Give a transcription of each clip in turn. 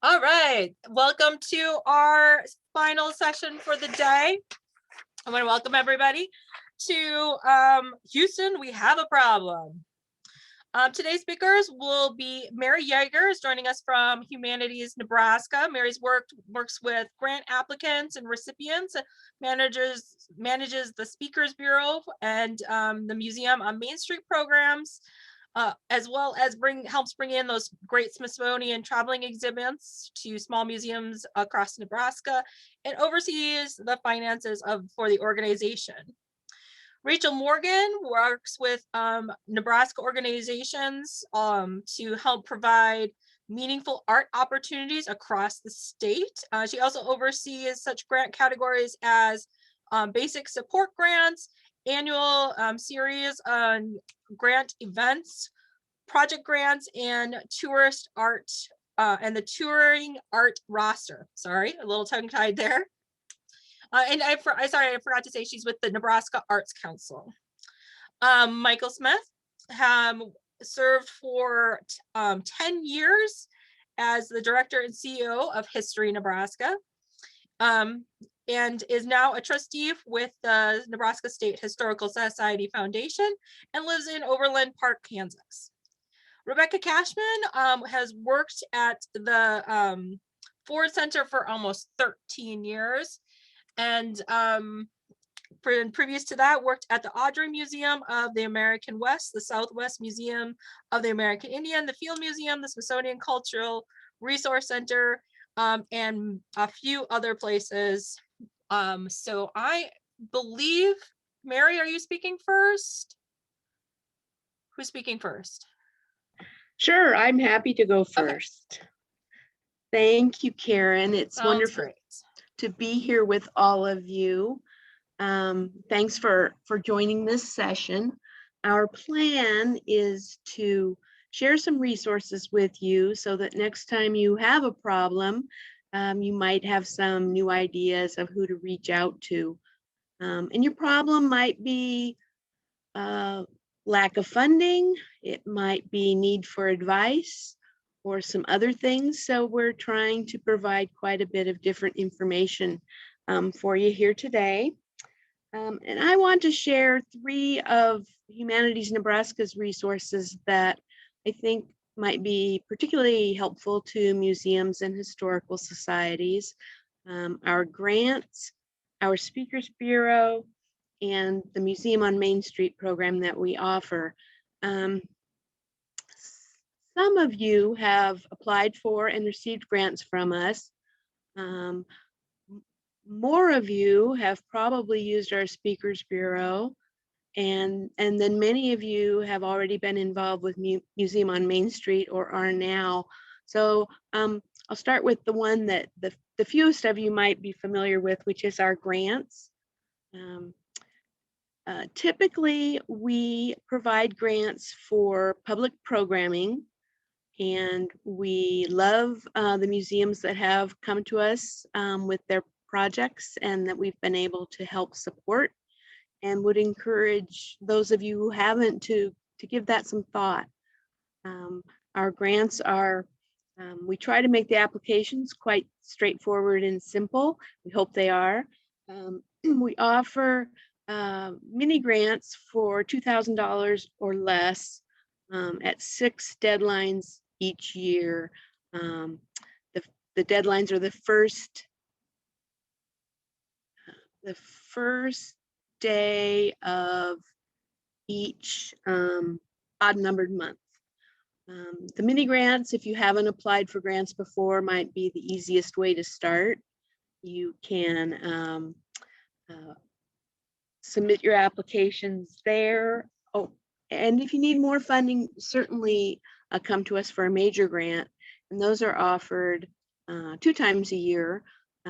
All right, welcome to our final session for the day. I want to welcome everybody to Houston. We have a problem. Today's speakers will be Mary Yager, is joining us from Humanities Nebraska. Mary's works with grant applicants and recipients, manages the Speakers Bureau and the Museum on Main Street programs, as well as helps bring in those great Smithsonian traveling exhibits to small museums across Nebraska, and oversees the finances for the organization. Rachel Morgan works with Nebraska organizations to help provide meaningful art opportunities across the state. She also oversees such grant categories as basic support grants, annual series on grant events, project grants, and tourist art and the touring art roster. Sorry, a little tongue-tied there. And I forgot to say she's with the Nebraska Arts Council. Michael Smith served for 10 years as the director and CEO of History Nebraska, and is now a trustee with the Nebraska State Historical Society Foundation and lives in Overland Park, Kansas. Rebecca Cashman has worked at the Ford Center for almost 13 years. And previous to that, worked at the Audrey Museum of the American West, the Southwest Museum of the American Indian, the Field Museum, the Smithsonian Cultural Resource Center, and a few other places. So I believe, Mary, are you speaking first? Who's speaking first? Sure, I'm happy to go first. Okay. Thank you, Karen. It's wonderful to be here with all of you. Thanks for joining this session. Our plan is to share some resources with you so that next time you have a problem, you might have some new ideas of who to reach out to. And your problem might be lack of funding, it might be need for advice, or some other things. So we're trying to provide quite a bit of different information for you here today. And I want to share 3 of Humanities Nebraska's resources that I think might be particularly helpful to museums and historical societies. Our grants, our Speakers Bureau, and the Museum on Main Street program that we offer. Some of you have applied for and received grants from us. More of you have probably used our Speakers Bureau, and then many of you have already been involved with Museum on Main Street or are now. So I'll start with the one that the fewest of you might be familiar with, which is our grants. Typically, we provide grants for public programming, and we love the museums that have come to us with their projects and that we've been able to help support, and would encourage those of you who haven't to give that some thought. Our grants are, we try to make the applications quite straightforward and simple. We hope they are. We offer mini grants for $2,000 or less at 6 deadlines each year. The deadlines are the first day of each odd numbered month. The mini grants, if you haven't applied for grants before, might be the easiest way to start. You can submit your applications there. Oh, and if you need more funding, certainly come to us for a major grant. And those are offered 2 times a year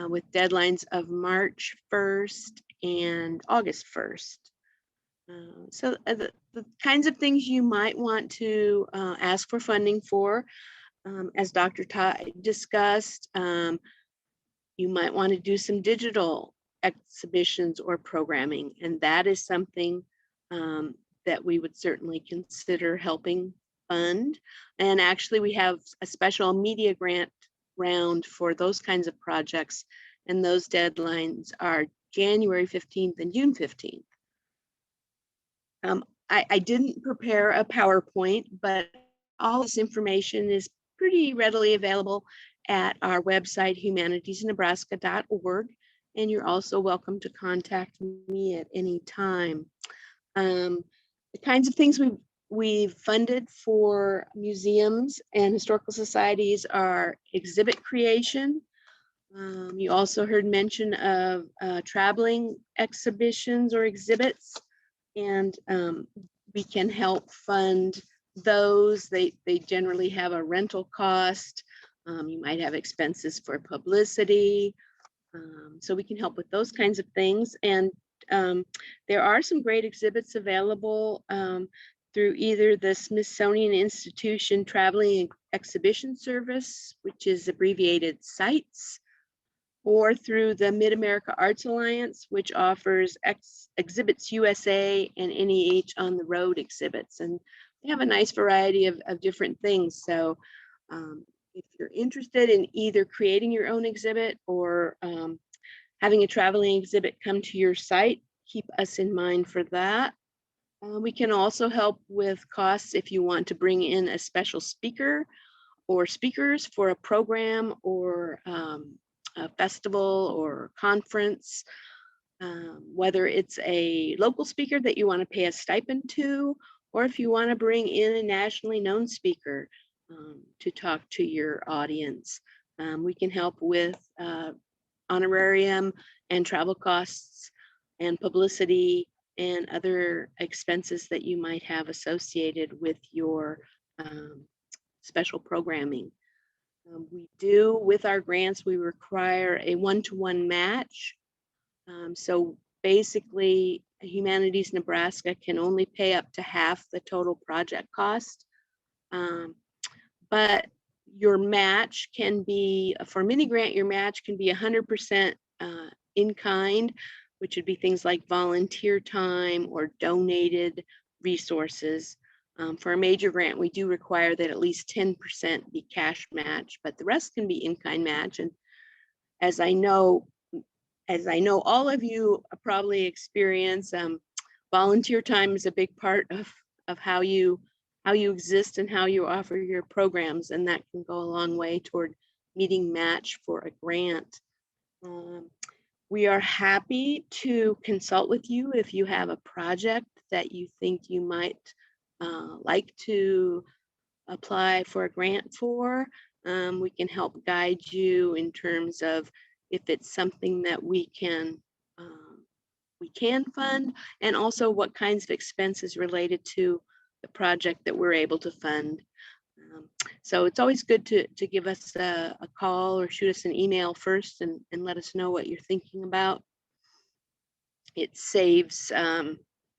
with deadlines of March 1st and August 1st. So the kinds of things you might want to ask for funding for, as Dr. Todd discussed, you might want to do some digital exhibitions or programming, and that is something that we would certainly consider helping fund. And actually we have a special media grant round for those kinds of projects, and those deadlines are January 15th and June 15th. I didn't prepare a PowerPoint, but all this information is pretty readily available at our website, humanitiesnebraska.org, and you're also welcome to contact me at any time. The kinds of things we've funded for museums and historical societies are exhibit creation. You also heard mention of traveling exhibitions or exhibits, and we can help fund those. They generally have a rental cost. You might have expenses for publicity. So we can help with those kinds of things. And there are some great exhibits available through either the Smithsonian Institution Traveling Exhibition Service, which is abbreviated CITES, or through the Mid-America Arts Alliance, which offers Exhibits USA and NEH on the road exhibits. And they have a nice variety of different things. So if you're interested in either creating your own exhibit or having a traveling exhibit come to your site, keep us in mind for that. We can also help with costs if you want to bring in a special speaker or speakers for a program or a festival or conference, whether it's a local speaker that you want to pay a stipend to, or if you want to bring in a nationally known speaker to talk to your audience. We can help with honorarium and travel costs and publicity and other expenses that you might have associated with your special programming. We do, with our grants, we require a one-to-one match. So basically, Humanities Nebraska can only pay up to half the total project cost. But your match can be, for mini grant, your match can be 100% in kind, which would be things like volunteer time or donated resources. For a major grant, we do require that at least 10% be cash match, but the rest can be in-kind match. And as I know all of you probably experience, volunteer time is a big part of how you exist and how you offer your programs, and that can go a long way toward meeting match for a grant. We are happy to consult with you if you have a project that you think you might like to apply for a grant for. We can help guide you in terms of if it's something that we can fund, and also what kinds of expenses related to the project that we're able to fund. So it's always good to give us a call or shoot us an email first and let us know what you're thinking about. It saves,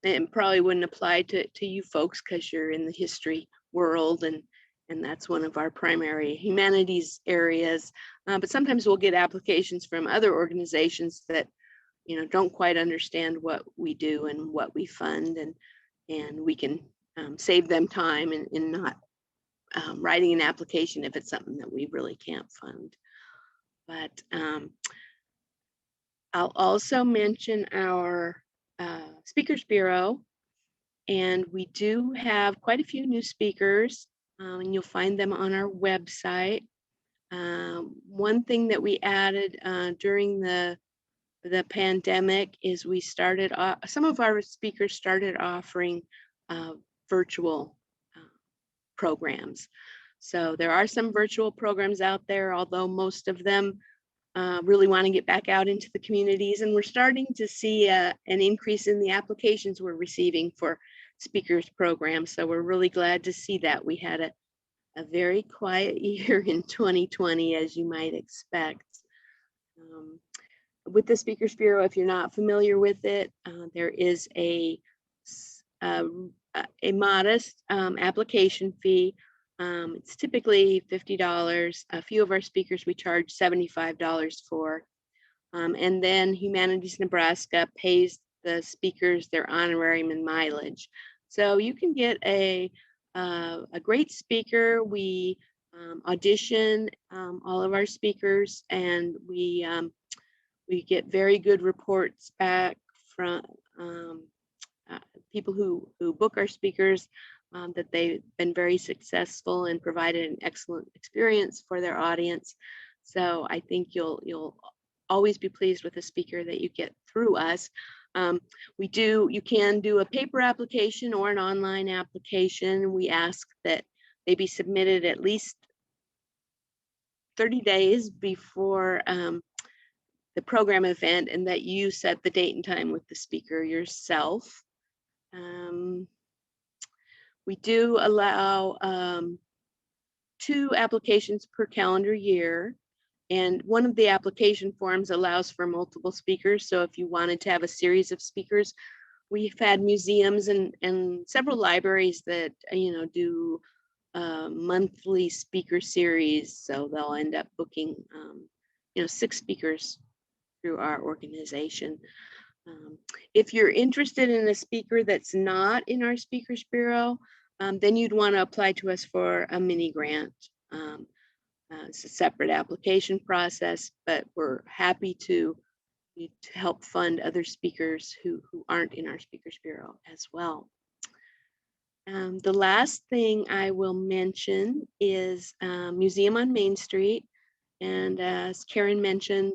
it probably wouldn't apply to you folks because you're in the history world, and that's one of our primary humanities areas. But sometimes we'll get applications from other organizations that don't quite understand what we do and what we fund, and we can save them time in not writing an application if it's something that we really can't fund. But I'll also mention our Speakers Bureau, and we do have quite a few new speakers, and you'll find them on our website. One thing that we added during the pandemic is we started, some of our speakers started offering virtual programs. So there are some virtual programs out there, although most of them really want to get back out into the communities, and we're starting to see an increase in the applications we're receiving for speakers programs. So we're really glad to see that. We had a very quiet year in 2020, as you might expect. With the Speakers Bureau, if you're not familiar with it, there is a modest application fee. It's typically $50. A few of our speakers we charge $75 for. And then Humanities Nebraska pays the speakers their honorarium and mileage. So you can get a great speaker. We audition all of our speakers, and we get very good reports back from people who book our speakers, that they've been very successful and provided an excellent experience for their audience. So I think you'll always be pleased with a speaker that you get through us. You can do a paper application or an online application. We ask that they be submitted at least 30 days before the program event, and that you set the date and time with the speaker yourself. We do allow 2 applications per calendar year, and one of the application forms allows for multiple speakers. So if you wanted to have a series of speakers, we've had museums and several libraries that do monthly speaker series, so they'll end up booking 6 speakers through our organization. If you're interested in a speaker that's not in our Speakers Bureau, then you'd want to apply to us for a mini grant. It's a separate application process, but we're happy to help fund other speakers who aren't in our Speakers Bureau as well. The last thing I will mention is Museum on Main Street. And as Karen mentioned,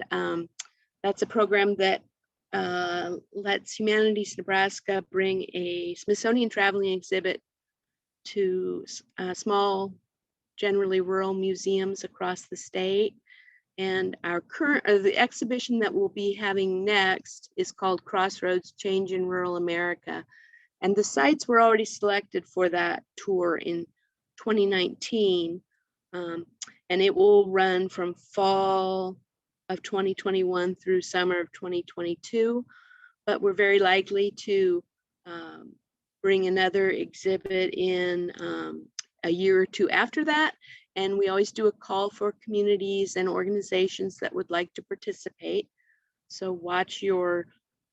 that's a program that lets Humanities Nebraska bring a Smithsonian traveling exhibit to small, generally rural museums across the state. And the exhibition that we'll be having next is called Crossroads: Change in Rural America. And the sites were already selected for that tour in 2019. And it will run from fall of 2021 through summer of 2022. But we're very likely to bring another exhibit in a year or two after that. And we always do a call for communities and organizations that would like to participate. So watch your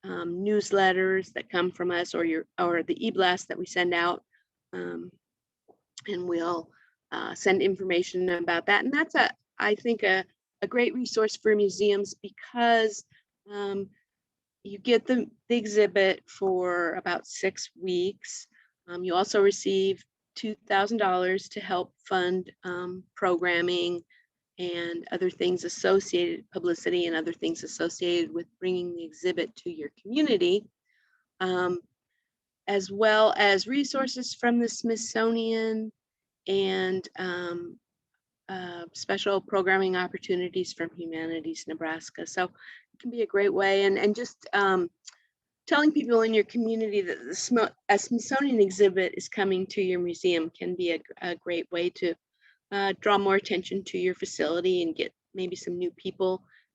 newsletters that come from us, or the e-blast that we send out, and we'll send information about that. And that's I think a great resource for museums, because you get the exhibit for about 6 weeks. You also receive $2,000 to help fund programming and other things associated, publicity and other things associated with bringing the exhibit to your community, as well as resources from the Smithsonian and special programming opportunities from Humanities Nebraska. So it can be a great way, and just telling people in your community that a Smithsonian exhibit is coming to your museum can be a great way to draw more attention to your facility and get maybe some new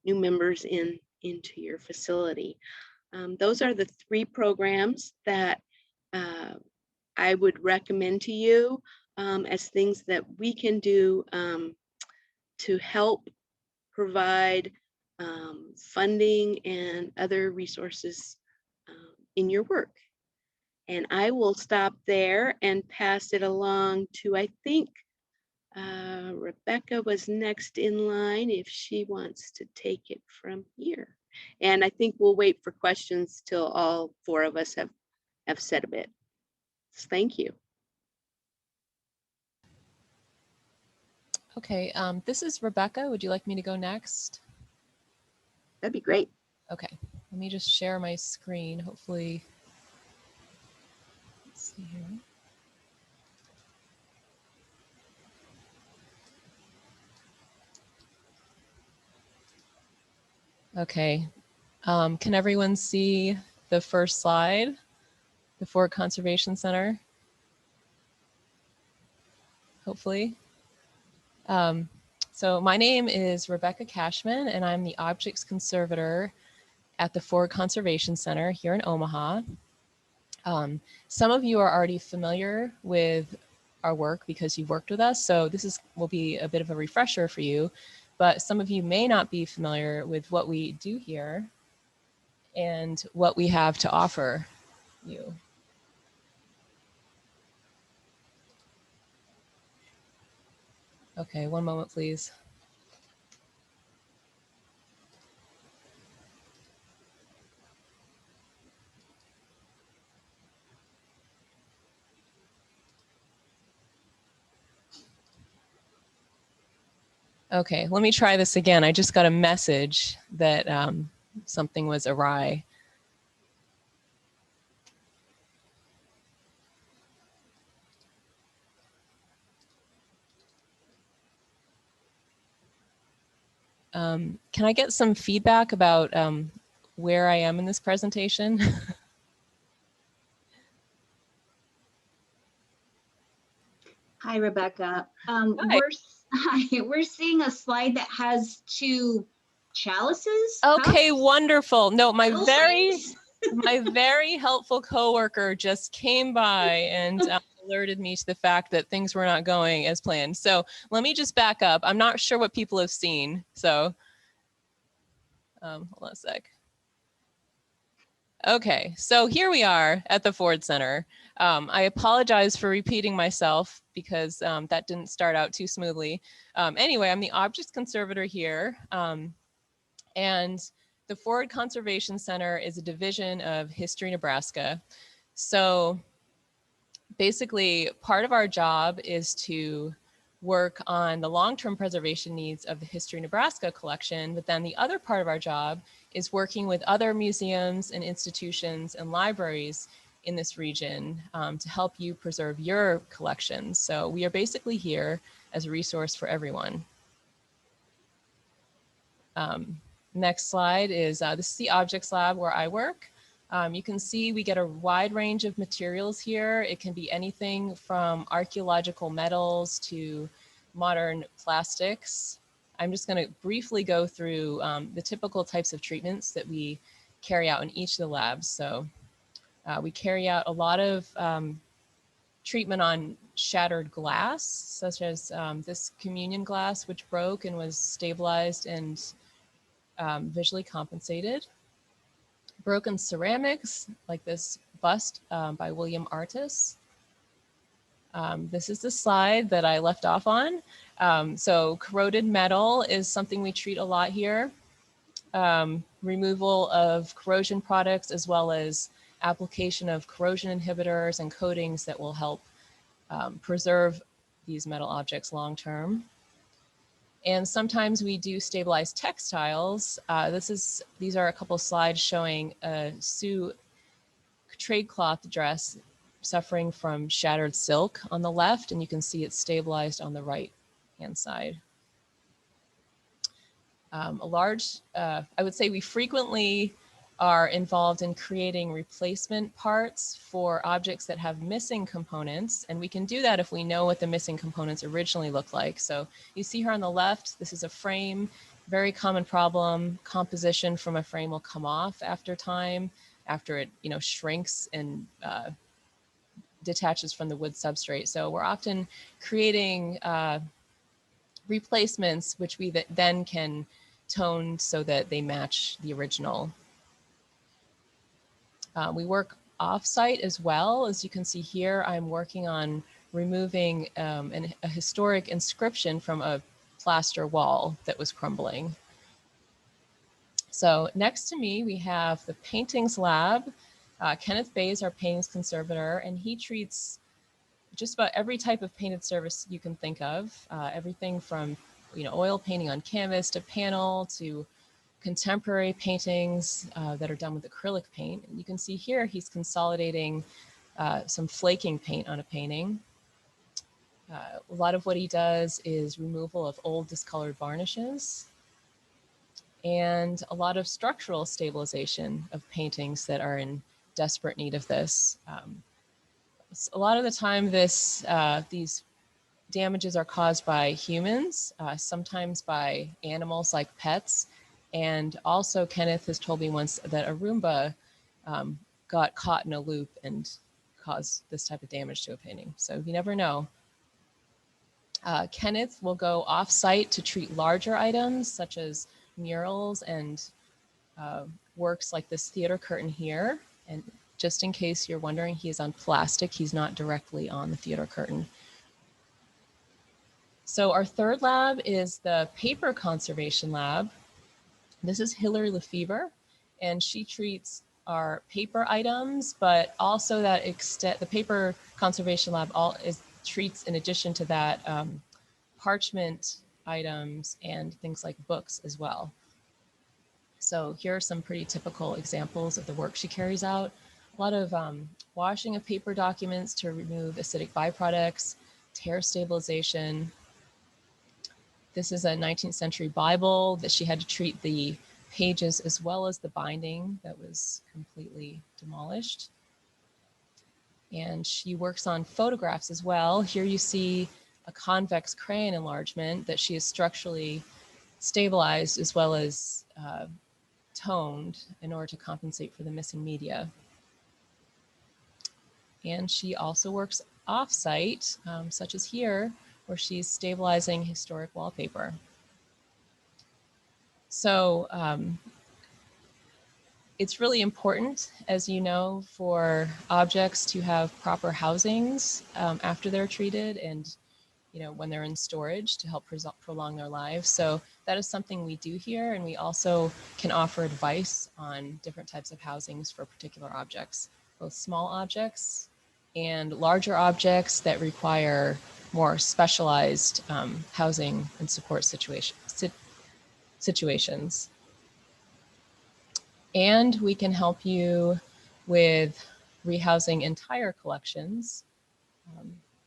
members into your facility. Those are the 3 programs that I would recommend to you as things that we can do to help provide funding and other resources in your work. And I will stop there and pass it along to, I think, Rebecca was next in line if she wants to take it from here. And I think we'll wait for questions till all 4 of us have said a bit. So thank you. Okay, this is Rebecca. Would you like me to go next? That'd be great. Okay, let me just share my screen. Hopefully, let's see here. Okay, can everyone see the first slide, the Ford Conservation Center? Hopefully. So my name is Rebecca Cashman, and I'm the Objects Conservator at the Ford Conservation Center here in Omaha. Some of you are already familiar with our work because you've worked with us, so this will be a bit of a refresher for you, but some of you may not be familiar with what we do here and what we have to offer you. Okay, one moment, please. Okay, let me try this again. I just got a message that something was awry. Can I get some feedback about where I am in this presentation? Hi, Rebecca. Hi. We're seeing a slide that has two chalices. Okay, cups, wonderful. No, my little very things. helpful coworker just came by and alerted me to the fact that things were not going as planned. So let me just back up. I'm not sure what people have seen. So hold on a sec. Okay, so here we are at the Ford Center. I apologize for repeating myself because that didn't start out too smoothly. Anyway, I'm the objects conservator here. And the Ford Conservation Center is a division of History Nebraska. So basically, part of our job is to work on the long-term preservation needs of the History Nebraska collection, but then the other part of our job is working with other museums and institutions and libraries in this region to help you preserve your collections. So we are basically here as a resource for everyone. Next slide is, this is the objects lab where I work. You can see we get a wide range of materials here. It can be anything from archaeological metals to modern plastics. I'm just going to briefly go through the typical types of treatments that we carry out in each of the labs. So we carry out a lot of treatment on shattered glass, such as this communion glass, which broke and was stabilized and visually compensated. Broken ceramics, like this bust by William Artis. This is the slide that I left off on. So corroded metal is something we treat a lot here. Removal of corrosion products, as well as application of corrosion inhibitors and coatings that will help preserve these metal objects long term. And sometimes we do stabilize textiles. These are a couple slides showing a Sioux trade cloth dress suffering from shattered silk on the left, and you can see it's stabilized on the right hand side. I would say we frequently are involved in creating replacement parts for objects that have missing components, and we can do that if we know what the missing components originally look like. So you see here on the left, this is a frame, very common problem. Composition from a frame will come off after time, after it shrinks and detaches from the wood substrate. So we're often creating replacements, which we then can tone so that they match the original. We work off-site as well. As you can see here, I'm working on removing a historic inscription from a plaster wall that was crumbling. So next to me, we have the paintings lab. Kenneth Bay is our paintings conservator, and he treats just about every type of painted surface you can think of. Everything from oil painting on canvas to panel to contemporary paintings that are done with acrylic paint. And you can see here he's consolidating some flaking paint on a painting. A lot of what he does is removal of old discolored varnishes and a lot of structural stabilization of paintings that are in desperate need of this. A lot of the time these damages are caused by humans, sometimes by animals like pets. And also Kenneth has told me once that a Roomba got caught in a loop and caused this type of damage to a painting. So you never know. Kenneth will go off-site to treat larger items such as murals and works like this theater curtain here. And just in case you're wondering, he is on plastic. He's not directly on the theater curtain. So our third lab is the paper conservation lab. This is Hilary Lefevre, and she treats our paper items, but also that extent, the paper conservation lab treats, in addition to that, parchment items and things like books as well. So here are some pretty typical examples of the work she carries out. A lot of washing of paper documents to remove acidic byproducts, tear stabilization. This is a 19th century Bible that she had to treat the pages as well as the binding that was completely demolished. And she works on photographs as well. Here you see a convex crayon enlargement that she has structurally stabilized as well as toned in order to compensate for the missing media. And she also works off-site, such as here, where she's stabilizing historic wallpaper. So it's really important, as you know, for objects to have proper housings after they're treated and when they're in storage to help prolong their lives. So that is something we do here, and we also can offer advice on different types of housings for particular objects, both small objects and larger objects that require more specialized housing and support situations. And we can help you with rehousing entire collections,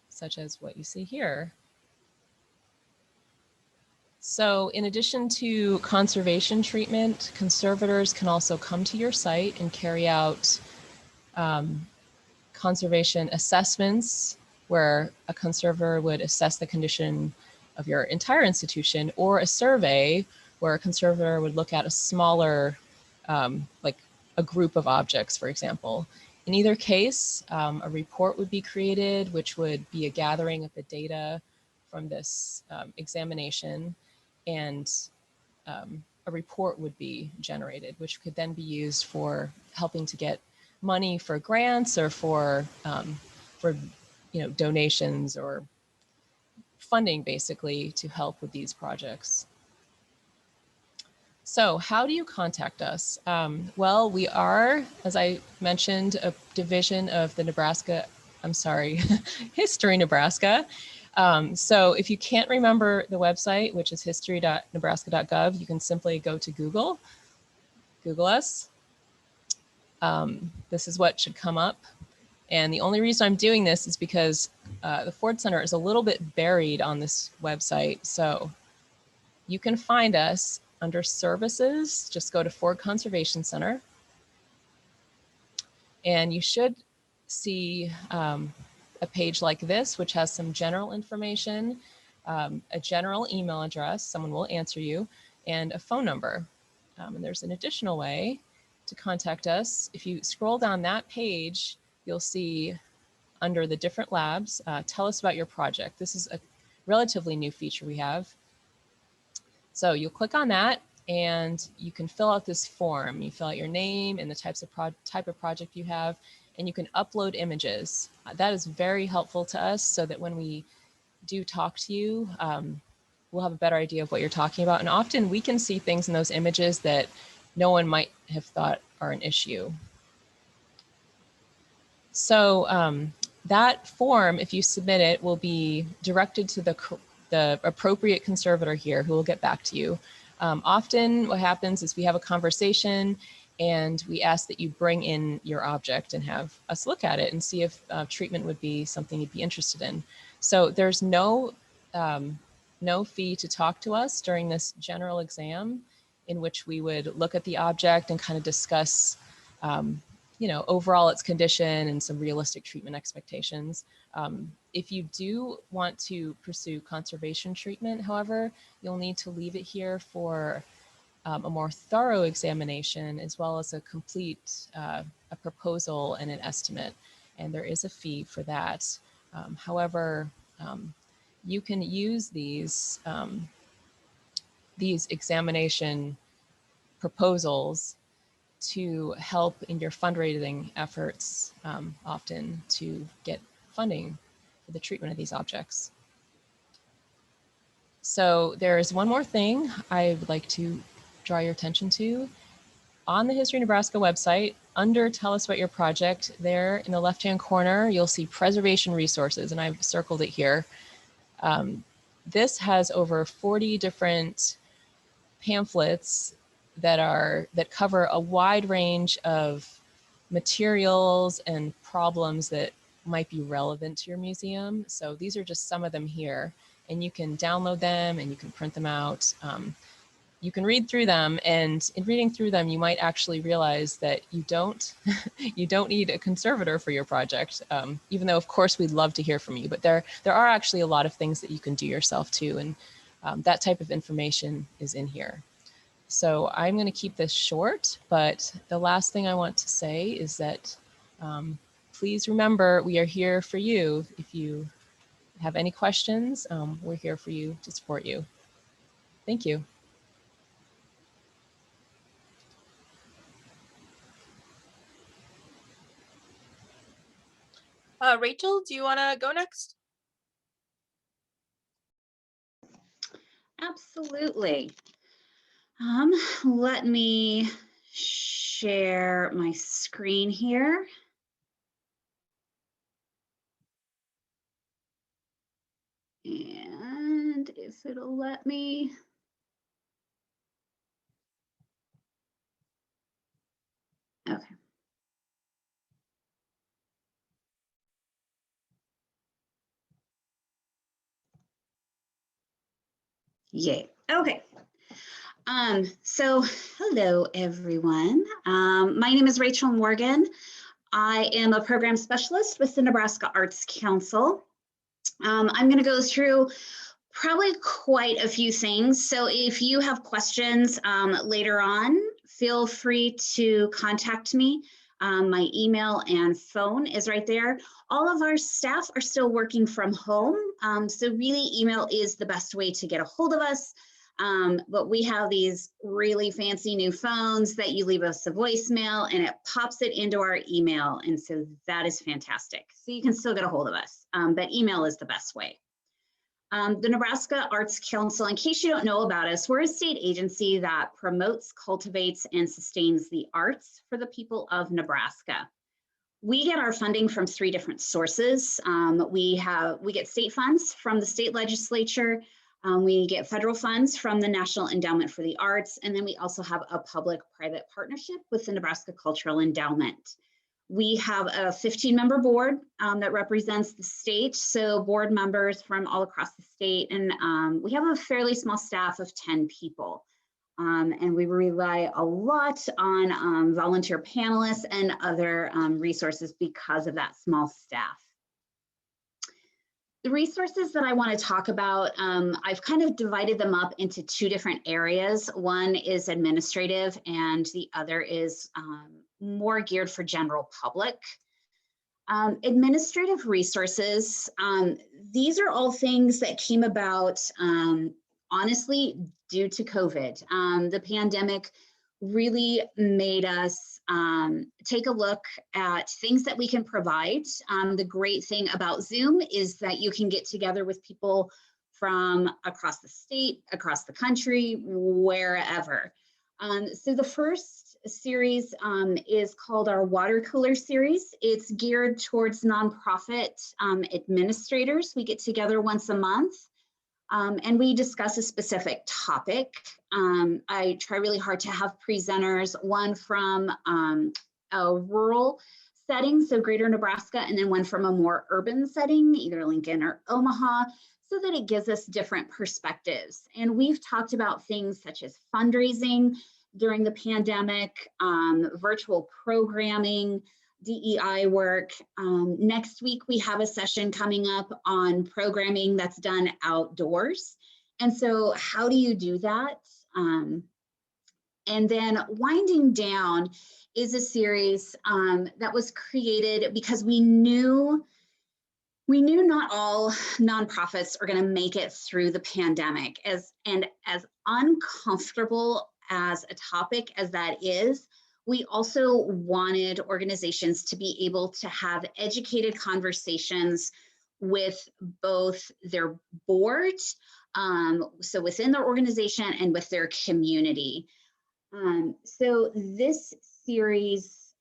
such as what you see here. So in addition to conservation treatment, conservators can also come to your site and carry out conservation assessments, where a conservator would assess the condition of your entire institution, or a survey where a conservator would look at a smaller, like a group of objects, for example. In either case, a report would be created, which would be a gathering of the data from this examination, and a report would be generated, which could then be used for helping to get money for grants or for donations or funding, basically, to help with these projects. So how do you contact us? Well, we are, as I mentioned, a division of the History Nebraska. So if you can't remember the website, which is history.nebraska.gov, you can simply go to Google us. This is what should come up. And the only reason I'm doing this is because the Ford Center is a little bit buried on this website. So you can find us under services, just go to Ford Conservation Center. And you should see a page like this, which has some general information, a general email address, someone will answer you, and a phone number. And there's an additional way to contact us. If you scroll down that page, you'll see under the different labs, tell us about your project. This is a relatively new feature we have. So you'll click on that and you can fill out this form. You fill out your name and the type of project you have, and you can upload images. That is very helpful to us so that when we do talk to you, we'll have a better idea of what you're talking about. And often we can see things in those images that no one might have thought are an issue. So that form, if you submit it, will be directed to the appropriate conservator here, who will get back to you. Often what happens is we have a conversation and we ask that you bring in your object and have us look at it and see if treatment would be something you'd be interested in. So there's no fee to talk to us during this general exam, in which we would look at the object and kind of discuss overall its condition and some realistic treatment expectations. If you do want to pursue conservation treatment, however, you'll need to leave it here for a more thorough examination, as well as a complete a proposal and an estimate. And there is a fee for that. However, you can use these examination proposals to help in your fundraising efforts, often to get funding for the treatment of these objects. So there's one more thing I would like to draw your attention to. On the History Nebraska website, under Tell Us About Your Project, there in the left-hand corner, you'll see preservation resources, and I've circled it here. This has over 40 different pamphlets that cover a wide range of materials and problems that might be relevant to your museum. So these are just some of them here, and you can download them and you can print them out. You can read through them, and in reading through them, you might actually realize that you don't need a conservator for your project, even though of course we'd love to hear from you, but there are actually a lot of things that you can do yourself too, and that type of information is in here. So I'm going to keep this short, but the last thing I want to say is that please remember we are here for you. If you have any questions, we're here for you to support you. Thank you. Rachel, do you want to go next? Absolutely. Let me share my screen here. And if it'll let me. Okay. Yay. Okay. So hello, everyone. My name is Rachel Morgan. I am a program specialist with the Nebraska Arts Council. I'm going to go through probably quite a few things. So if you have questions later on, feel free to contact me. My email and phone is right there. All of our staff are still working from home. So really email is the best way to get a hold of us. But we have these really fancy new phones that you leave us a voicemail and it pops it into our email. And so that is fantastic. So you can still get a hold of us, but email is the best way. The Nebraska Arts Council, in case you don't know about us, we're a state agency that promotes, cultivates, and sustains the arts for the people of Nebraska. We get our funding from 3 different sources. We get state funds from the state legislature. We get federal funds from the National Endowment for the Arts, and then we also have a public-private partnership with the Nebraska Cultural Endowment. We have a 15-member board that represents the state, so board members from all across the state, and we have a fairly small staff of 10 people. And we rely a lot on volunteer panelists and other resources because of that small staff. The resources that I want to talk about, I've kind of divided them up into 2 different areas. One is administrative and the other is more geared for general public. Administrative resources, these are all things that came about, honestly, due to COVID. The pandemic really made us take a look at things that we can provide. The great thing about Zoom is that you can get together with people from across the state, across the country, wherever. So the first series is called our Water Cooler series. It's geared towards nonprofit administrators. We get together once a month. And we discuss a specific topic. I try really hard to have presenters, one from a rural setting, so greater Nebraska, and then one from a more urban setting, either Lincoln or Omaha, so that it gives us different perspectives. And we've talked about things such as fundraising during the pandemic, virtual programming, DEI work. Next week, we have a session coming up on programming that's done outdoors. And so how do you do that? And then Winding Down is a series that was created because we knew not all nonprofits are going to make it through the pandemic. As uncomfortable as a topic as that is, we also wanted organizations to be able to have educated conversations with both their board So within their organization and with their community. So this series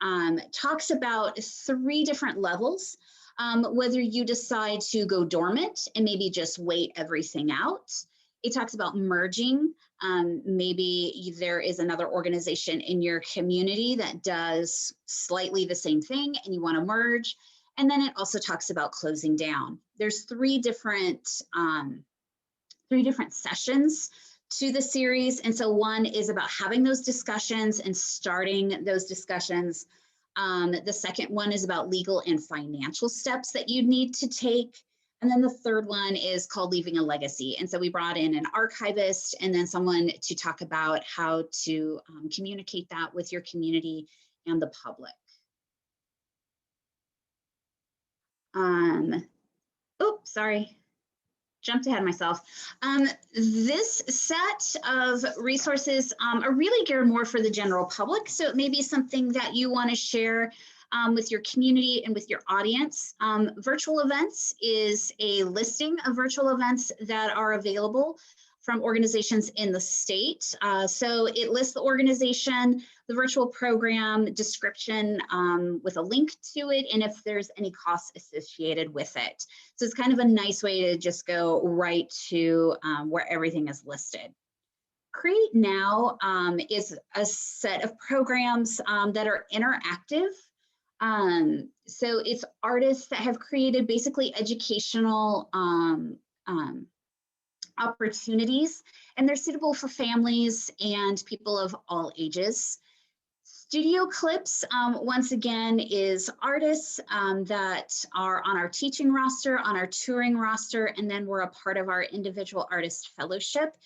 talks about 3 different levels, whether you decide to go dormant and maybe just wait everything out. It talks about merging. Maybe there is another organization in your community that does slightly the same thing and you want to merge. And then it also talks about closing down. There's 3 different sessions to the series. And so one is about having those discussions and starting those discussions. The second one is about legal and financial steps that you need to take. And then the third one is called Leaving a Legacy. And so we brought in an archivist and then someone to talk about how to communicate that with your community and the public. Sorry. Jumped ahead of myself. This set of resources are really geared more for the general public. So it may be something that you want to share with your community and with your audience. Virtual events is a listing of virtual events that are available from organizations in the state. So it lists the organization, the virtual program description with a link to it, and if there's any costs associated with it. So it's kind of a nice way to just go right to where everything is listed. Create Now is a set of programs that are interactive. So it's artists that have created basically educational opportunities, and they're suitable for families and people of all ages. Studio Clips, once again, is artists that are on our teaching roster, on our touring roster, and then we're a part of our individual artist fellowship.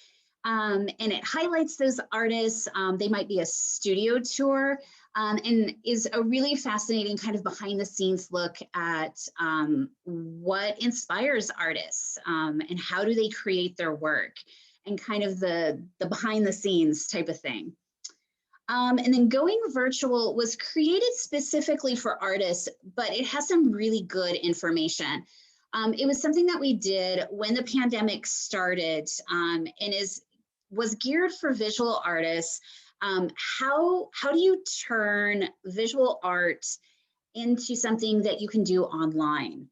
And it highlights those artists. They might be a studio tour, and is a really fascinating kind of behind the scenes look at what inspires artists and how do they create their work, and kind of the behind the scenes type of thing. And then Going Virtual was created specifically for artists, but it has some really good information. It was something that we did when the pandemic started, and was geared for visual artists. How do you turn visual art into something that you can do online?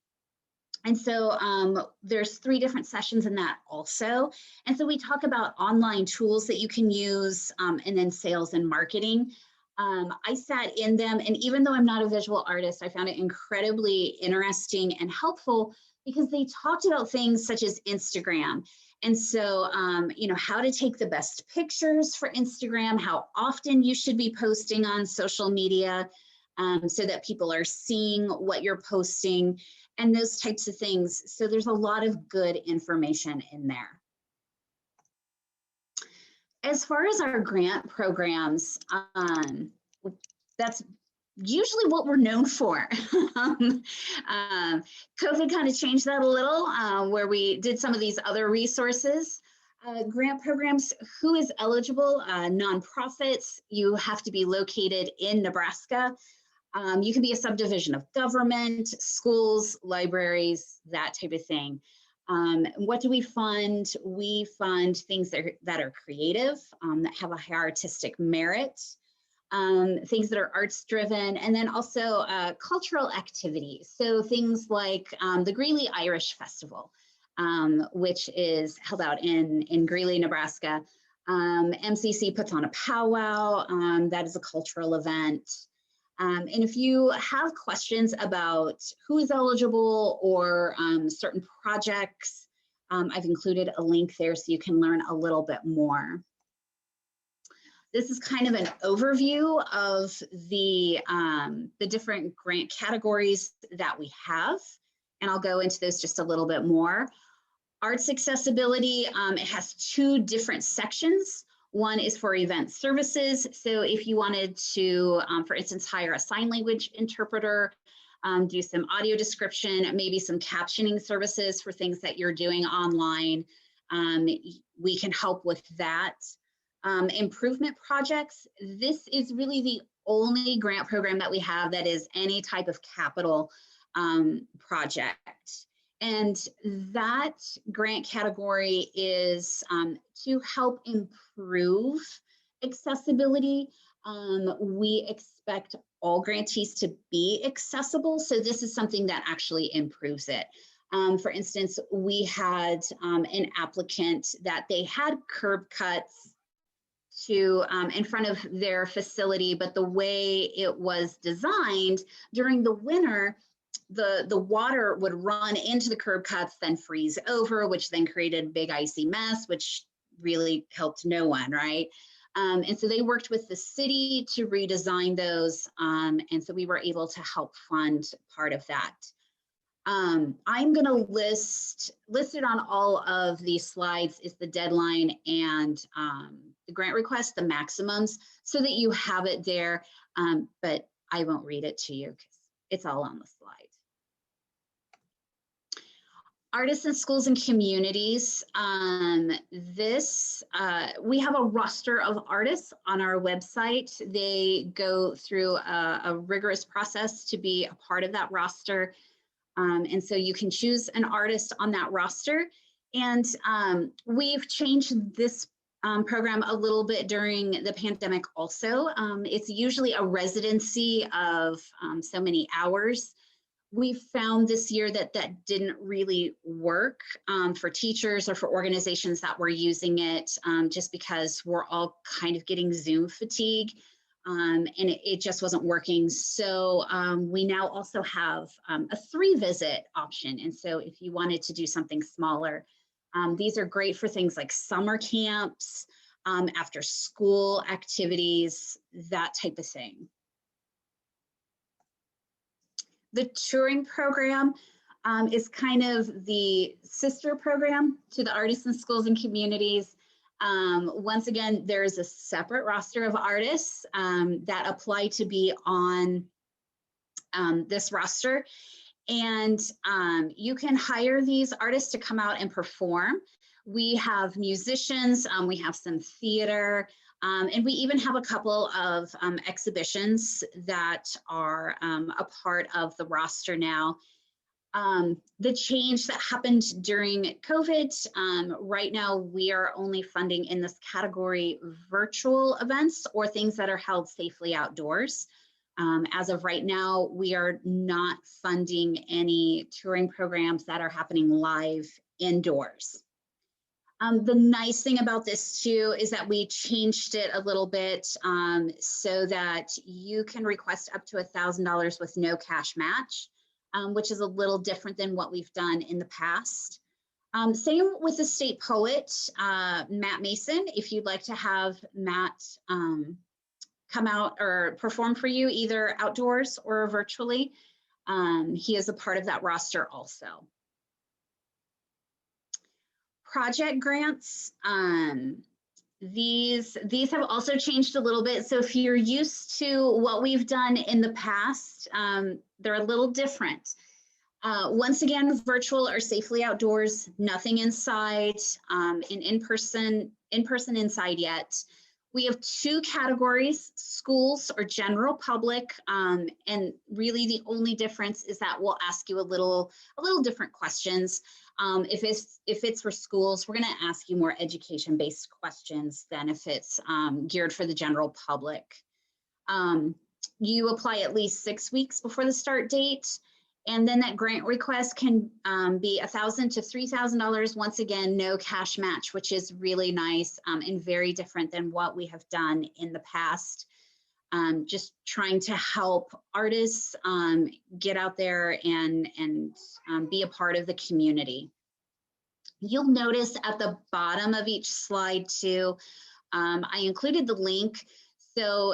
And so there's 3 different sessions in that also. And so we talk about online tools that you can use, and then sales and marketing. I sat in them, and even though I'm not a visual artist, I found it incredibly interesting and helpful because they talked about things such as Instagram. And so, how to take the best pictures for Instagram, how often you should be posting on social media so that people are seeing what you're posting, and those types of things. So there's a lot of good information in there. As far as our grant programs, that's usually what we're known for. COVID kind of changed that a little, where we did some of these other resources. Grant programs, who is eligible? Nonprofits, you have to be located in Nebraska. You can be a subdivision of government, schools, libraries, that type of thing. What do we fund? We fund things that are creative, that have a high artistic merit, things that are arts driven, and then also cultural activities. So things like the Greeley Irish Festival, which is held out in Greeley, Nebraska. MCC puts on a powwow, that is a cultural event. And if you have questions about who is eligible or certain projects, I've included a link there so you can learn a little bit more. This is kind of an overview of the different grant categories that we have, and I'll go into those just a little bit more. Arts accessibility, it has 2 different sections. One is for event services. So if you wanted to, for instance, hire a sign language interpreter, do some audio description, maybe some captioning services for things that you're doing online, we can help with that. Improvement projects, this is really the only grant program that we have that is any type of capital project. And that grant category is to help improve accessibility. We expect all grantees to be accessible, so this is something that actually improves it. For instance, we had an applicant that they had curb cuts to in front of their facility, but the way it was designed during the winter, the water would run into the curb cuts, then freeze over, which then created a big icy mess, which really helped no one, right? And so they worked with the city to redesign those. And so we were able to help fund part of that. I'm going to listed on all of these slides is the deadline and the grant request, the maximums, so that you have it there. But I won't read it to you because it's all on the slide. Artists in schools and communities. We have a roster of artists on our website. They go through a rigorous process to be a part of that roster. And so you can choose an artist on that roster. And we've changed this program a little bit during the pandemic also. It's usually a residency of so many hours. We found this year that that didn't really work for teachers or for organizations that were using it, just because we're all kind of getting Zoom fatigue, and it just wasn't working. So we now also have a 3-visit option. And so if you wanted to do something smaller, these are great for things like summer camps, after school activities, that type of thing. The touring program is kind of the sister program to the Artists in Schools and Communities. Once again, there's a separate roster of artists that apply to be on this roster. And you can hire these artists to come out and perform. We have musicians, we have some theater, and we even have a couple of exhibitions that are a part of the roster now. The change that happened during COVID, right now we are only funding in this category virtual events or things that are held safely outdoors. As of right now, we are not funding any touring programs that are happening live indoors. The nice thing about this too is that we changed it a little bit so that you can request up to $1,000 with no cash match, which is a little different than what we've done in the past. Same with the state poet, Matt Mason. If you'd like to have Matt come out or perform for you either outdoors or virtually, he is a part of that roster also. Project grants, these have also changed a little bit. So if you're used to what we've done in the past, they're a little different. Once again, virtual or safely outdoors, nothing inside, in-person inside yet. We have 2 categories, schools or general public, and really the only difference is that we'll ask you a little different questions. If it's for schools, we're going to ask you more education-based questions than if it's geared for the general public. You apply at least 6 weeks before the start date, and then that grant request can be $1,000 to $3,000. Once again, no cash match, which is really nice and very different than what we have done in the past. Just trying to help artists get out there and be a part of the community. You'll notice at the bottom of each slide too, I included the link. So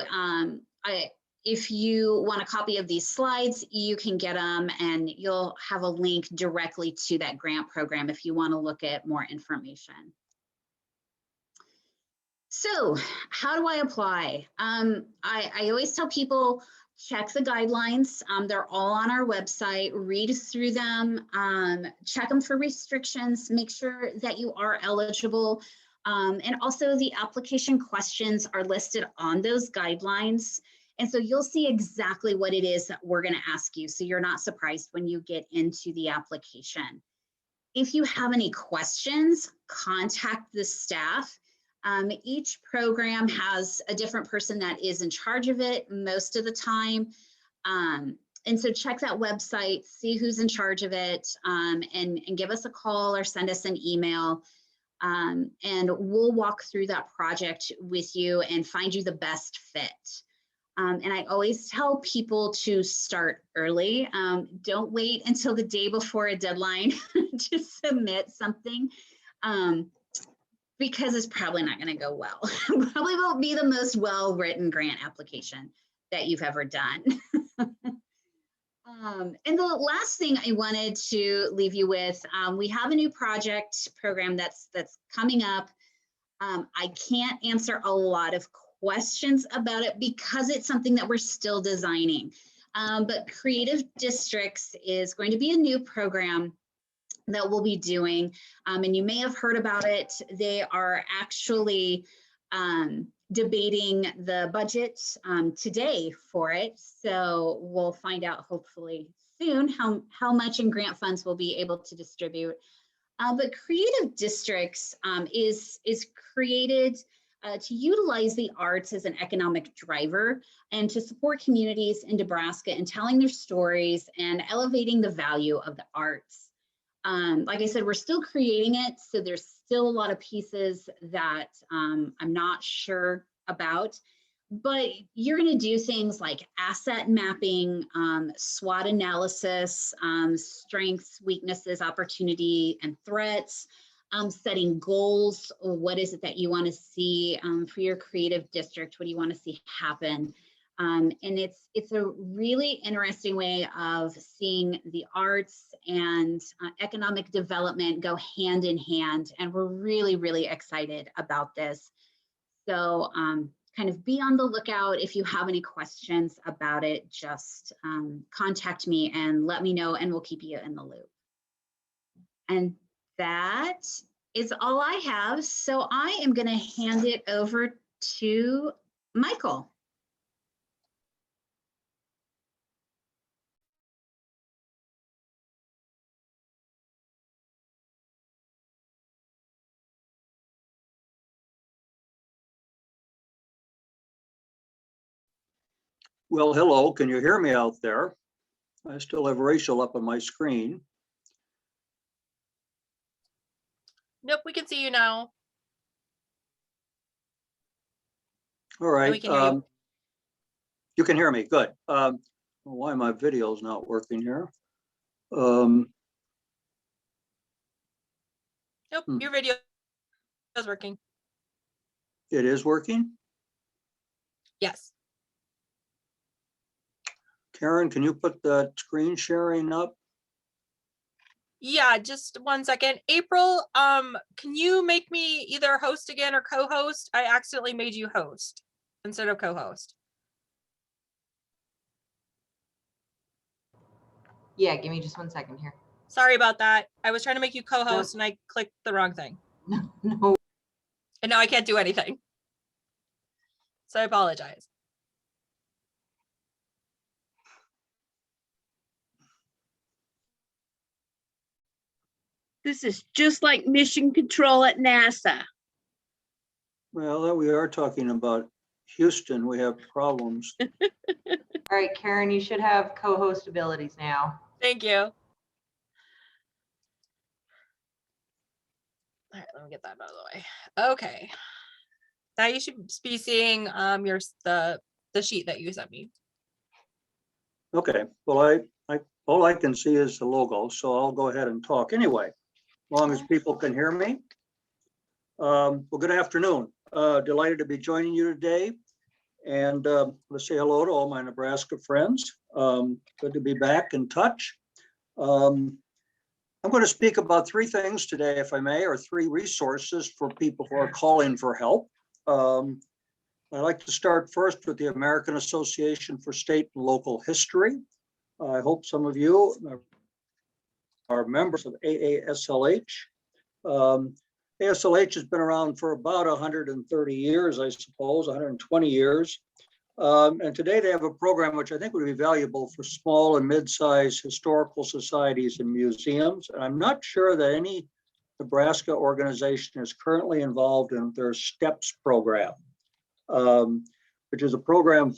if you want a copy of these slides, you can get them and you'll have a link directly to that grant program if you want to look at more information. So how do I apply? I always tell people, check the guidelines. They're all on our website. Read through them, check them for restrictions, make sure that you are eligible. And also the application questions are listed on those guidelines. And so you'll see exactly what it is that we're going to ask you. So you're not surprised when you get into the application. If you have any questions, contact the staff. Each program has a different person that is in charge of it most of the time. And so check that website, see who's in charge of it, and give us a call or send us an email. And we'll walk through that project with you and find you the best fit. And I always tell people to start early. Don't wait until the day before a deadline to submit something, because it's probably not going to go well. Probably won't be the most well-written grant application that you've ever done. And the last thing I wanted to leave you with, we have a new project program that's coming up. I can't answer a lot of questions about it because it's something that we're still designing. But Creative Districts is going to be a new program that we'll be doing. And you may have heard about it. They are actually debating the budget today for it. So we'll find out hopefully soon how much in grant funds we'll be able to distribute. But Creative Districts is created to utilize the arts as an economic driver and to support communities in Nebraska in telling their stories and elevating the value of the arts. Like I said, we're still creating it, so there's still a lot of pieces that I'm not sure about, but you're going to do things like asset mapping, SWOT analysis, strengths, weaknesses, opportunity, and threats, setting goals. What is it that you want to see for your creative district? What do you want to see happen? And it's a really interesting way of seeing the arts and economic development go hand in hand. And we're really, really excited about this. So kind of be on the lookout. If you have any questions about it, just contact me and let me know, and we'll keep you in the loop. And that is all I have. So I am going to hand it over to Michael. Well, hello, can you hear me out there? I still have Rachel up on my screen. Nope, we can see you now. All right. We can hear you. You can hear me, good. Why my video is not working here? Nope, your video is working. It is working? Yes. Karen, can you put that screen sharing up? Yeah, just 1 second. April, can you make me either host again or co-host? I accidentally made you host instead of co-host. Yeah, give me just 1 second here. Sorry about that. I was trying to make you co-host and I clicked the wrong thing. No. And now I can't do anything. So I apologize. This is just like mission control at NASA. Well, we are talking about Houston. We have problems. All right, Karen, you should have co-host abilities now. Thank you. All right, let me get that out of the way. Okay. Now you should be seeing the sheet that you sent me. Okay, well, all I can see is the logo, so I'll go ahead and talk anyway, as long as people can hear me. Well, good afternoon. Delighted to be joining you today. And let's say hello to all my Nebraska friends. Good to be back in touch. I'm going to speak about three things today, if I may, or three resources for people who are calling for help. I'd like to start first with the American Association for State and Local History. I hope some of you are members of AASLH. ASLH has been around for about 130 years, I suppose, 120 years. And today they have a program which I think would be valuable for small and mid-sized historical societies and museums. And I'm not sure that any Nebraska organization is currently involved in their STEPS program, which is a program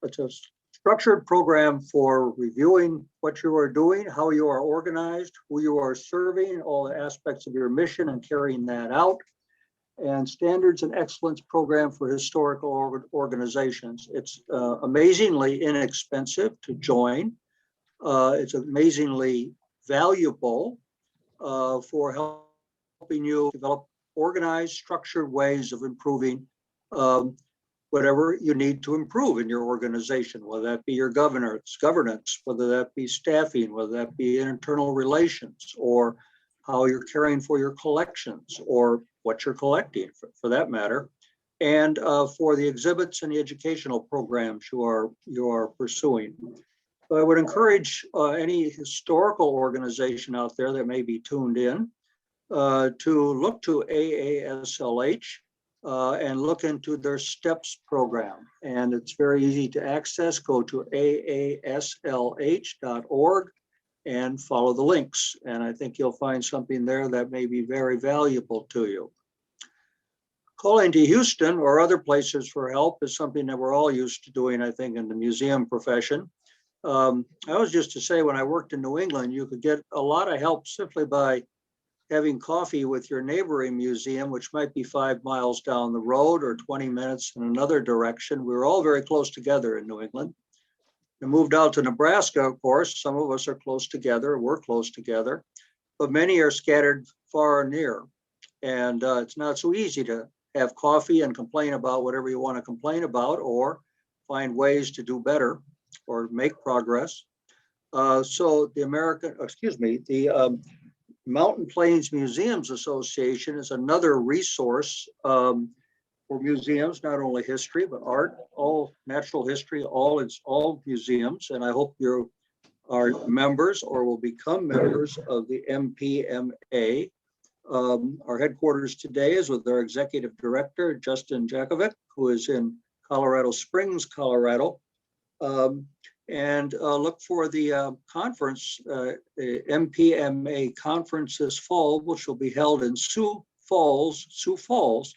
it's a structured program for reviewing what you are doing, how you are organized, who you are serving, all the aspects of your mission and carrying that out, and standards and excellence program for historical organizations. It's amazingly inexpensive to join. It's amazingly valuable for helping you develop organized, structured ways of improving whatever you need to improve in your organization, whether that be your governance, whether that be staffing, whether that be internal relations, or how you're caring for your collections, or what you're collecting for that matter, and for the exhibits and the educational programs you are pursuing. So I would encourage any historical organization out there that may be tuned in to look to AASLH and look into their STEPS program. And it's very easy to access. Go to aaslh.org and follow the links. And I think you'll find something there that may be very valuable to you. Calling to Houston or other places for help is something that we're all used to doing, I think, in the museum profession. I was just to say, when I worked in New England, you could get a lot of help simply by having coffee with your neighboring museum, which might be 5 miles down the road or 20 minutes in another direction. We were all very close together in New England. We moved out to Nebraska, of course. Some of us are close together, we're close together, but many are scattered far and near. And it's not so easy to have coffee and complain about whatever you want to complain about, or find ways to do better or make progress. So the Mountain Plains Museums Association is another resource for museums, not only history, but art, all natural history, all museums. And I hope you are members or will become members of the MPMA. Our headquarters today is with our executive director, Justin Jakovic, who is in Colorado Springs, Colorado. And look for the conference, the MPMA conference this fall, which will be held in Sioux Falls,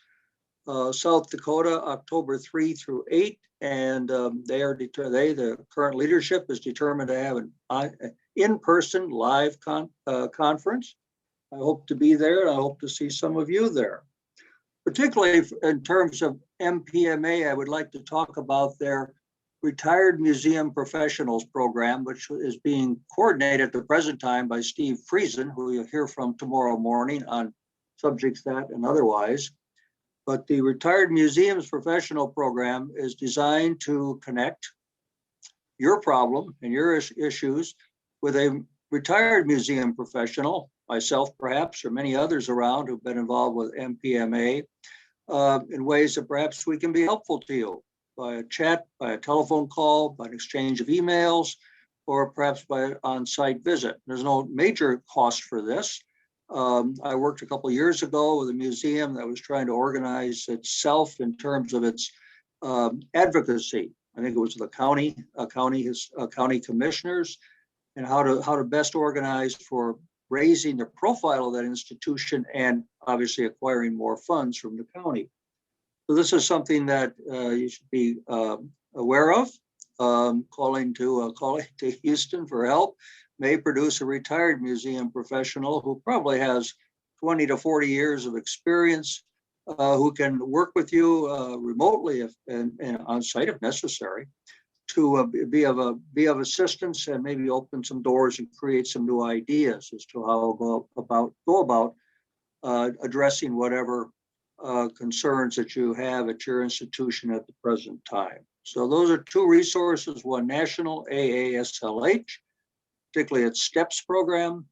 South Dakota, October 3 through 8. And the current leadership is determined to have an in-person live conference. I hope to be there, and I hope to see some of you there. Particularly in terms of MPMA, I would like to talk about their Retired Museum Professionals program, which is being coordinated at the present time by Steve Friesen, who you'll hear from tomorrow morning on subjects that and otherwise. But the Retired Museums Professional program is designed to connect your problem and your issues with a retired museum professional, myself perhaps, or many others around who've been involved with MPMA in ways that perhaps we can be helpful to you. By a chat, by a telephone call, by an exchange of emails, or perhaps by an on-site visit. There's no major cost for this. I worked a couple of years ago with a museum that was trying to organize itself in terms of its advocacy. I think it was the county commissioners, and how to best organize for raising the profile of that institution and obviously acquiring more funds from the county. So this is something that you should be aware of. Calling to Houston for help may produce a retired museum professional who probably has 20 to 40 years of experience, who can work with you remotely and on site if necessary, to be of assistance and maybe open some doors and create some new ideas as to how go about addressing whatever concerns that you have at your institution at the present time. So those are two resources: one national, AASLH, particularly its STEPS program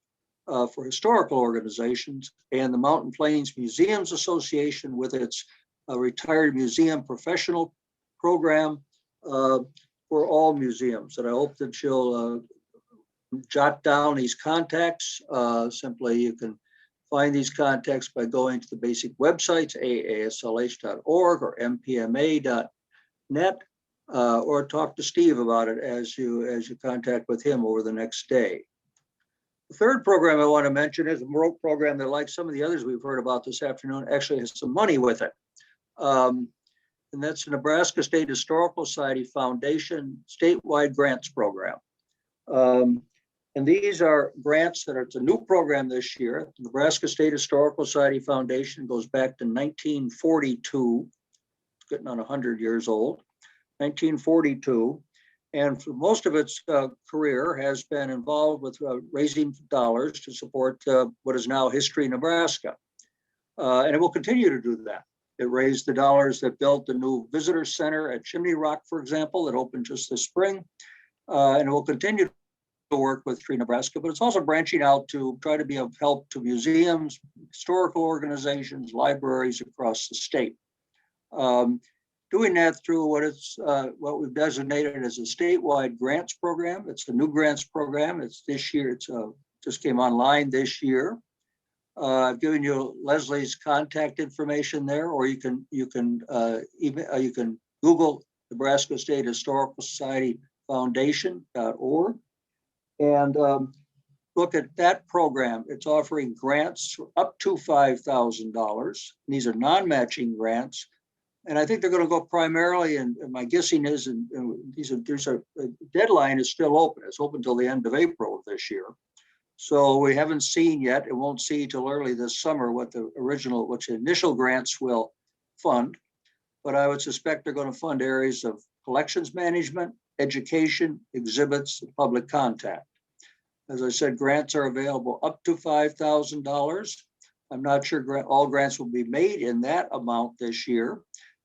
for historical organizations, and the Mountain Plains Museums Association with its Retired Museum Professional program for all museums. And I hope that you'll jot down these contacts. Simply you can find these contacts by going to the basic websites, aaslh.org or mpma.net, or talk to Steve about it as you contact with him over the next day. The third program I want to mention is a program that, like some of the others we've heard about this afternoon, actually has some money with it. And that's the Nebraska State Historical Society Foundation statewide grants program. And these are grants that it's a new program this year. The Nebraska State Historical Society Foundation goes back to 1942, it's getting on 100 years old, 1942. And for most of its career has been involved with raising dollars to support what is now History Nebraska. And it will continue to do that. It raised the dollars that built the new visitor center at Chimney Rock, for example, that opened just this spring. And it will continue to work with History Nebraska, but it's also branching out to try to be of help to museums, historical organizations, libraries across the state. Doing that through what we've designated as a statewide grants program. It's a new grants program. It's this year. It's just came online this year. I've given you Leslie's contact information there, or you can Google Nebraska State Historical Society Foundation.org and look at that program. It's offering grants up to $5,000. These are non-matching grants. And I think they're going to go primarily, and my guessing is, there's a deadline is still open. It's open until the end of April of this year. So we haven't seen yet, and won't see till early this summer what the initial grants will fund. But I would suspect they're going to fund areas of collections management, education, exhibits, and public contact. As I said, grants are available up to $5,000. I'm not sure all grants will be made in that amount this year,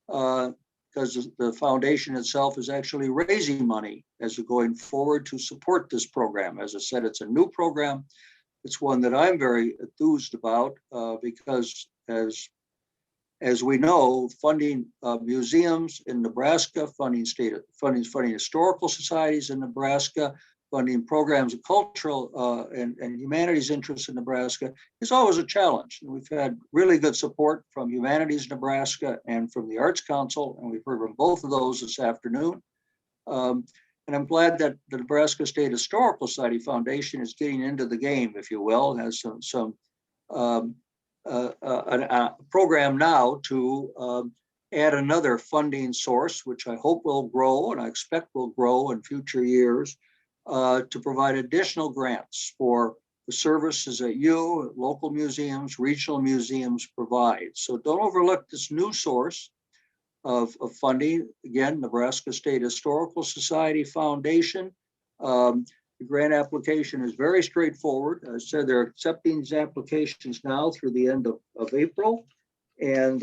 because the foundation itself is actually raising money as we're going forward to support this program. As I said, it's a new program. It's one that I'm very enthused about because as we know, funding museums in Nebraska, funding historical societies in Nebraska, funding programs of cultural and humanities interests in Nebraska is always a challenge. And we've had really good support from Humanities Nebraska and from the Arts Council, and we've heard from both of those this afternoon. And I'm glad that the Nebraska State Historical Society Foundation is getting into the game, if you will, and has a program now to add another funding source, which I hope will grow and I expect will grow in future years, to provide additional grants for the services that you, local museums, regional museums provide. So don't overlook this new source of funding. Again, Nebraska State Historical Society Foundation. The grant application is very straightforward. As I said, they're accepting these applications now through the end of April. And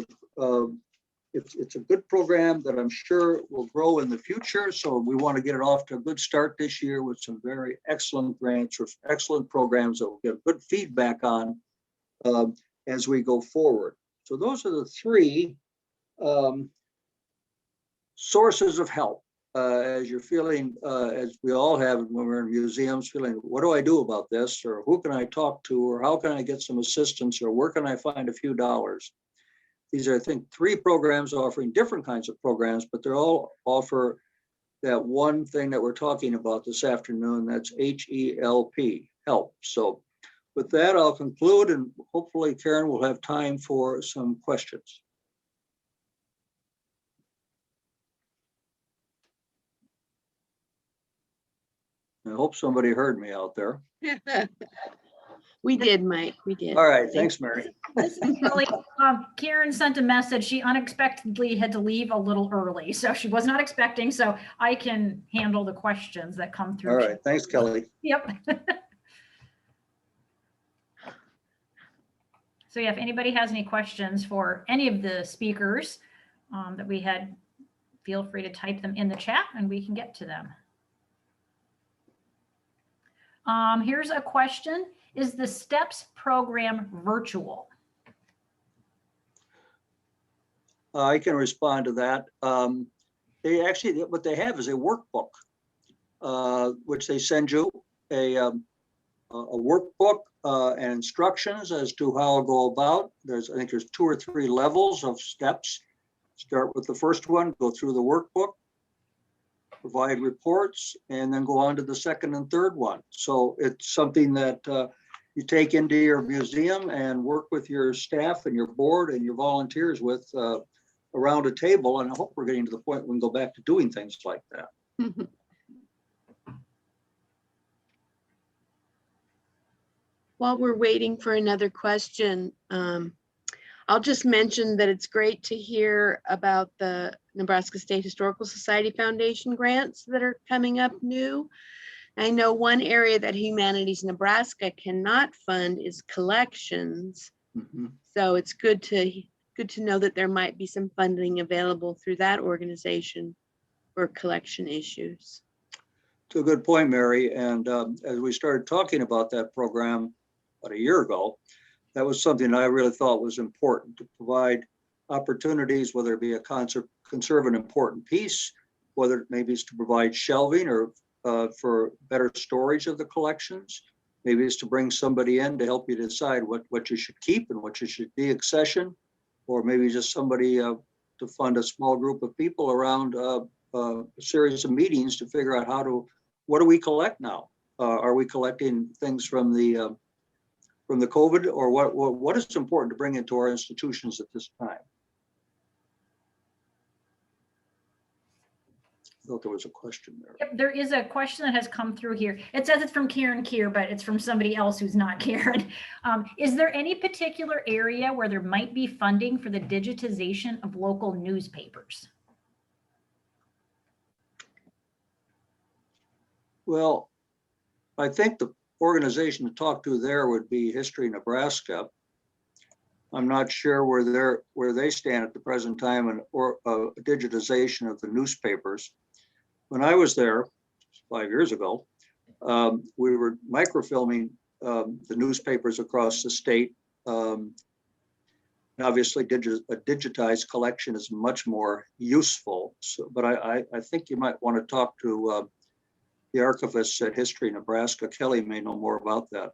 it's a good program that I'm sure will grow in the future. So we want to get it off to a good start this year with some very excellent grants or excellent programs that will get good feedback on as we go forward. So those are the three sources of help as you're feeling, as we all have when we're in museums, feeling, what do I do about this? Or who can I talk to? Or how can I get some assistance? Or where can I find a few dollars? These are, I think, three programs offering different kinds of programs, but they're all offer that one thing that we're talking about this afternoon, that's HELP, help. So with that, I'll conclude, and hopefully Karen will have time for some questions. I hope somebody heard me out there. We did, Mike, we did. All right, thanks, Mary. This is really, Karen sent a message. She unexpectedly had to leave a little early, so she was not expecting, so I can handle the questions that come through. All right, thanks, Kelly. Yep. So yeah, if anybody has any questions for any of the speakers that we had, feel free to type them in the chat and we can get to them. Here's a question. Is the STEPS program virtual? I can respond to that. They actually, what they have is a workbook, which they send you a workbook and instructions as to how I'll go about. I think there's 2 or 3 levels of steps. Start with the first one, go through the workbook, provide reports, and then go on to the second and third one. So it's something that you take into your museum and work with your staff and your board and your volunteers with around a table. And I hope we're getting to the point we can go back to doing things like that. While we're waiting for another question, I'll just mention that it's great to hear about the Nebraska State Historical Society Foundation grants that are coming up new. I know one area that Humanities Nebraska cannot fund is collections. Mhm. So it's good to know that there might be some funding available through that organization for collection issues. It's a good point, Mary. And as we started talking about that program about a year ago, that was something I really thought was important, to provide opportunities, whether it be a conserve an important piece, whether it maybe is to provide shelving or for better storage of the collections. Maybe it's to bring somebody in to help you decide what you should keep and what you should de-accession, or maybe just somebody to fund a small group of people around a series of meetings to figure out what do we collect now? Are we collecting things from the COVID, or what is important to bring into our institutions at this time? I thought there was a question there. Yep, there is a question that has come through here. It says it's from Karen Kier, but it's from somebody else who's not Karen. Is there any particular area where there might be funding for the digitization of local newspapers? Well, I think the organization to talk to there would be History Nebraska. I'm not sure where they stand at the present time or digitization of the newspapers. When I was there 5 years ago, we were microfilming the newspapers across the state. Obviously, a digitized collection is much more useful. So, but I think you might want to talk to the archivist at History Nebraska. Kelly may know more about that.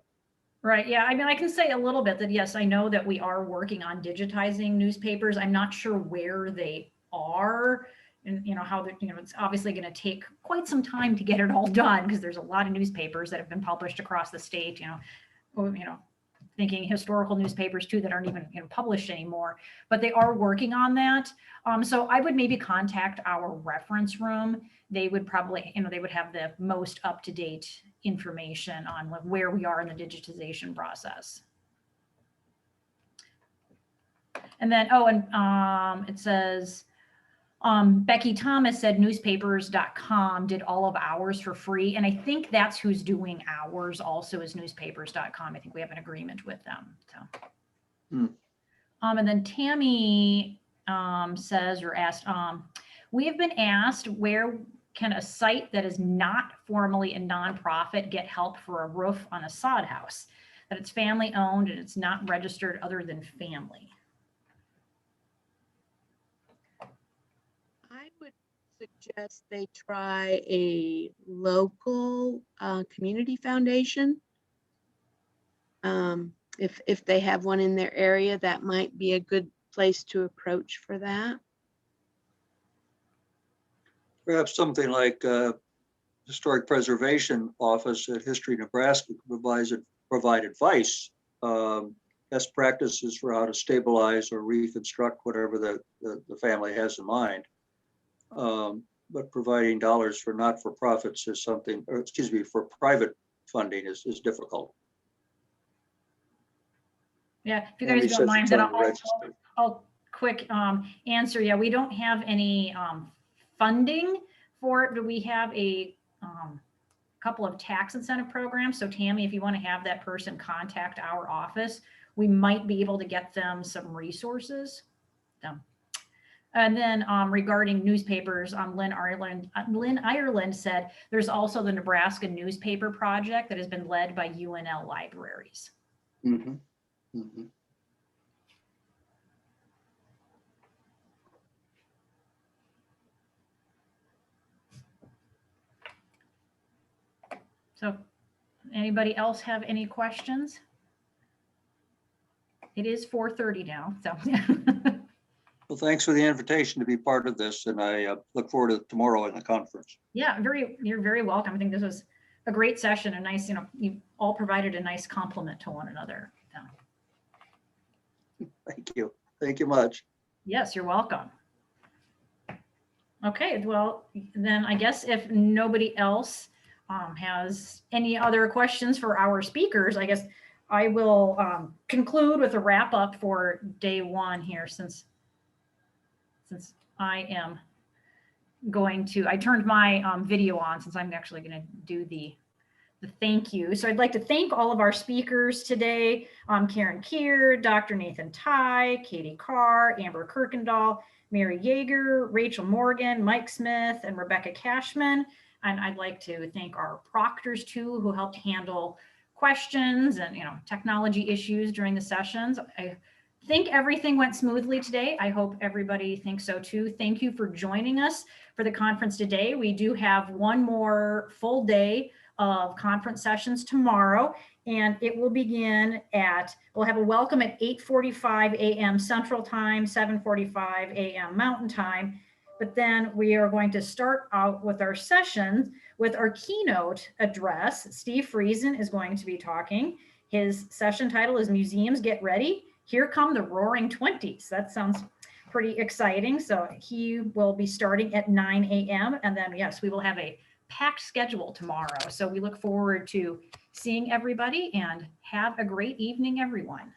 Right. Yeah. I mean, I can say a little bit that, yes, I know that we are working on digitizing newspapers. I'm not sure where they are and, how they're, it's obviously going to take quite some time to get it all done because there's a lot of newspapers that have been published across the state, thinking historical newspapers too that aren't even published anymore, but they are working on that. So I would maybe contact our reference room. They would probably, they would have the most up-to-date information on where we are in the digitization process. And then, it says, Becky Thomas said newspapers.com did all of ours for free. And I think that's who's doing ours also is newspapers.com. I think we have an agreement with them. So, and then Tammy says or asked, we have been asked where can a site that is not formally a nonprofit get help for a roof on a sod house, that it's family owned and it's not registered other than family? I would suggest they try a local community foundation. If they have one in their area, that might be a good place to approach for that. Perhaps something like Historic Preservation Office at History Nebraska provide advice, best practices for how to stabilize or reconstruct whatever the family has in mind. But providing dollars for not-for-profits is something, or excuse me, for private funding is difficult. Yeah, if you guys don't mind, then I'll quick answer. Yeah, we don't have any funding for it, but we have a couple of tax incentive programs. So Tammy, if you want to have that person contact our office, we might be able to get them some resources. And then regarding newspapers, Lynn Ireland said there's also the Nebraska Newspaper Project that has been led by UNL Libraries. Mm-hmm. Mm-hmm. So anybody else have any questions? It is 4:30 now, so. Well, thanks for the invitation to be part of this, and I look forward to tomorrow in the conference. Yeah, you're very welcome. I think this was a great session, a nice, you all provided a nice compliment to one another. Thank you. Thank you much. Yes, you're welcome. Okay, well, then I guess if nobody else has any other questions for our speakers, I guess I will conclude with a wrap up for day one here, since I am going to, I turned my video on since I'm actually going to do the thank you. So I'd like to thank all of our speakers today. Karen Keir, Dr. Nathan Ty, Katie Carr, Amber Kirkendall, Mary Yager, Rachel Morgan, Mike Smith, and Rebecca Cashman. And I'd like to thank our proctors too, who helped handle questions and technology issues during the sessions. I think everything went smoothly today. I hope everybody thinks so too. Thank you for joining us for the conference today. We do have one more full day of conference sessions tomorrow, and it will begin we'll have a welcome at 8:45 a.m. Central Time, 7:45 a.m. Mountain Time. But then we are going to start out with our sessions with our keynote address. Steve Friesen is going to be talking. His session title is Museums Get Ready. Here Come the Roaring 20s. That sounds pretty exciting. So he will be starting at 9 a.m. And then, yes, we will have a packed schedule tomorrow. So we look forward to seeing everybody, and have a great evening, everyone.